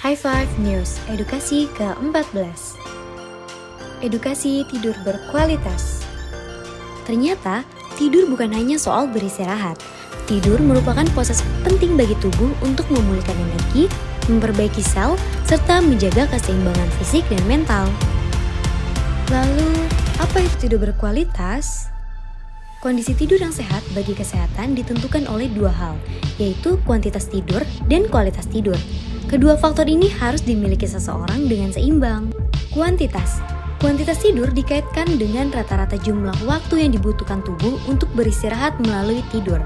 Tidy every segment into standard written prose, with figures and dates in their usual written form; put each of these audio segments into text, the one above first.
High Five News, edukasi ke-14. Edukasi tidur berkualitas. Ternyata, tidur bukan hanya soal beristirahat. Tidur merupakan proses penting bagi tubuh untuk memulihkan energi, memperbaiki sel, serta menjaga keseimbangan fisik dan mental. Lalu, apa itu tidur berkualitas? Kondisi tidur yang sehat bagi kesehatan ditentukan oleh dua hal, yaitu kuantitas tidur dan kualitas tidur. Kedua faktor ini harus dimiliki seseorang dengan seimbang. Kuantitas tidur dikaitkan dengan rata-rata jumlah waktu yang dibutuhkan tubuh untuk beristirahat melalui tidur.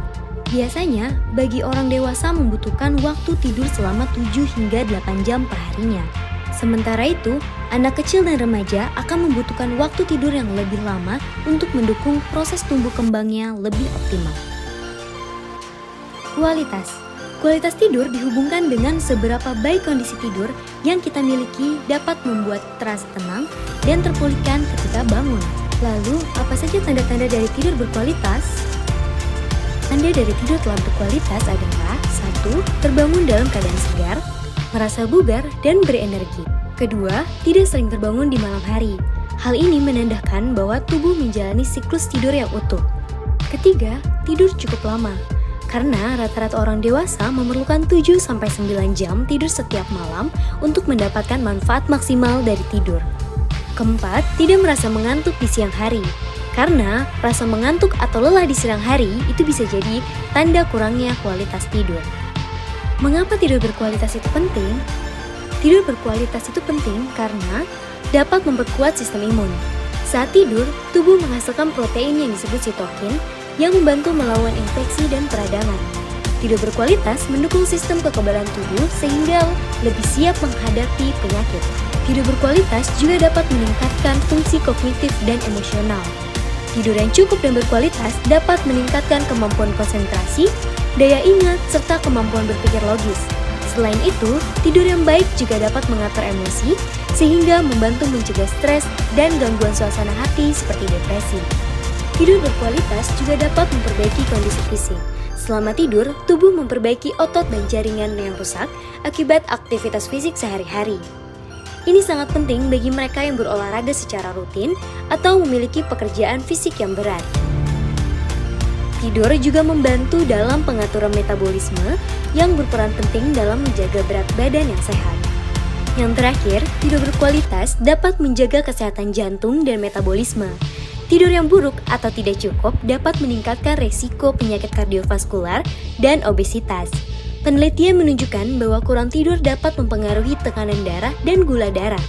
Biasanya, bagi orang dewasa membutuhkan waktu tidur selama 7 hingga 8 jam per harinya. Sementara itu, anak kecil dan remaja akan membutuhkan waktu tidur yang lebih lama untuk mendukung proses tumbuh kembangnya lebih optimal. Kualitas tidur dihubungkan dengan seberapa baik kondisi tidur yang kita miliki dapat membuat terasa tenang dan terpulihkan ketika bangun. Lalu, apa saja tanda-tanda dari tidur berkualitas? Tanda dari tidur telah berkualitas adalah 1. Terbangun dalam keadaan segar, merasa bugar dan berenergi. Kedua, tidak sering terbangun di malam hari. Hal ini menandakan bahwa tubuh menjalani siklus tidur yang utuh. Ketiga, tidur cukup lama. Karena rata-rata orang dewasa memerlukan 7-9 jam tidur setiap malam untuk mendapatkan manfaat maksimal dari tidur. Keempat, tidak merasa mengantuk di siang hari. Karena rasa mengantuk atau lelah di siang hari itu bisa jadi tanda kurangnya kualitas tidur. Mengapa tidur berkualitas itu penting? Tidur berkualitas itu penting karena dapat memperkuat sistem imun. Saat tidur, tubuh menghasilkan protein yang disebut sitokin yang membantu melawan infeksi dan peradangan. Tidur berkualitas mendukung sistem kekebalan tubuh sehingga lebih siap menghadapi penyakit. Tidur berkualitas juga dapat meningkatkan fungsi kognitif dan emosional. Tidur yang cukup dan berkualitas dapat meningkatkan kemampuan konsentrasi, daya ingat, serta kemampuan berpikir logis. Selain itu, tidur yang baik juga dapat mengatur emosi, sehingga membantu mencegah stres dan gangguan suasana hati seperti depresi. Tidur berkualitas juga dapat memperbaiki kondisi fisik. Selama tidur, tubuh memperbaiki otot dan jaringan yang rusak akibat aktivitas fisik sehari-hari. Ini sangat penting bagi mereka yang berolahraga secara rutin atau memiliki pekerjaan fisik yang berat. Tidur juga membantu dalam pengaturan metabolisme yang berperan penting dalam menjaga berat badan yang sehat. Yang terakhir, tidur berkualitas dapat menjaga kesehatan jantung dan metabolisme. Tidur yang buruk atau tidak cukup dapat meningkatkan resiko penyakit kardiovaskular dan obesitas. Penelitian menunjukkan bahwa kurang tidur dapat mempengaruhi tekanan darah dan gula darah,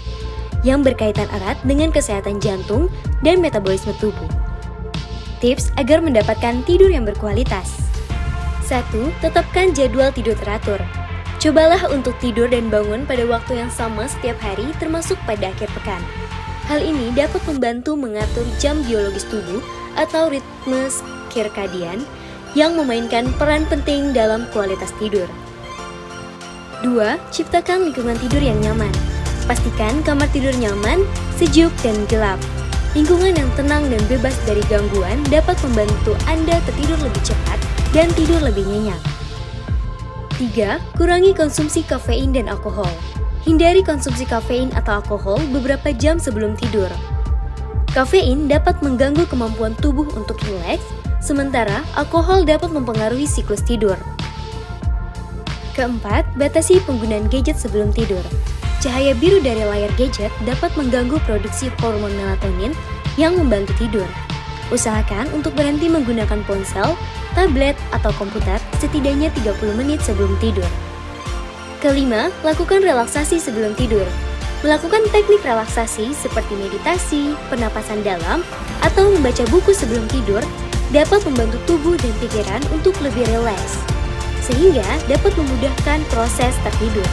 yang berkaitan erat dengan kesehatan jantung dan metabolisme tubuh. Tips agar mendapatkan tidur yang berkualitas. 1. Tetapkan jadwal tidur teratur. Cobalah untuk tidur dan bangun pada waktu yang sama setiap hari termasuk pada akhir pekan. Hal ini dapat membantu mengatur jam biologis tubuh atau ritme sirkadian yang memainkan peran penting dalam kualitas tidur. 2. Ciptakan lingkungan tidur yang nyaman. Pastikan kamar tidur nyaman, sejuk, dan gelap. Lingkungan yang tenang dan bebas dari gangguan dapat membantu Anda tertidur lebih cepat dan tidur lebih nyenyak. 3. Kurangi konsumsi kafein dan alkohol. Hindari konsumsi kafein atau alkohol beberapa jam sebelum tidur. Kafein dapat mengganggu kemampuan tubuh untuk rileks, sementara alkohol dapat mempengaruhi siklus tidur. Keempat, batasi penggunaan gadget sebelum tidur. Cahaya biru dari layar gadget dapat mengganggu produksi hormon melatonin yang membantu tidur. Usahakan untuk berhenti menggunakan ponsel, tablet, atau komputer setidaknya 30 menit sebelum tidur. Kelima, lakukan relaksasi sebelum tidur. Melakukan teknik relaksasi seperti meditasi, pernapasan dalam, atau membaca buku sebelum tidur dapat membantu tubuh dan pikiran untuk lebih rileks, sehingga dapat memudahkan proses tertidur.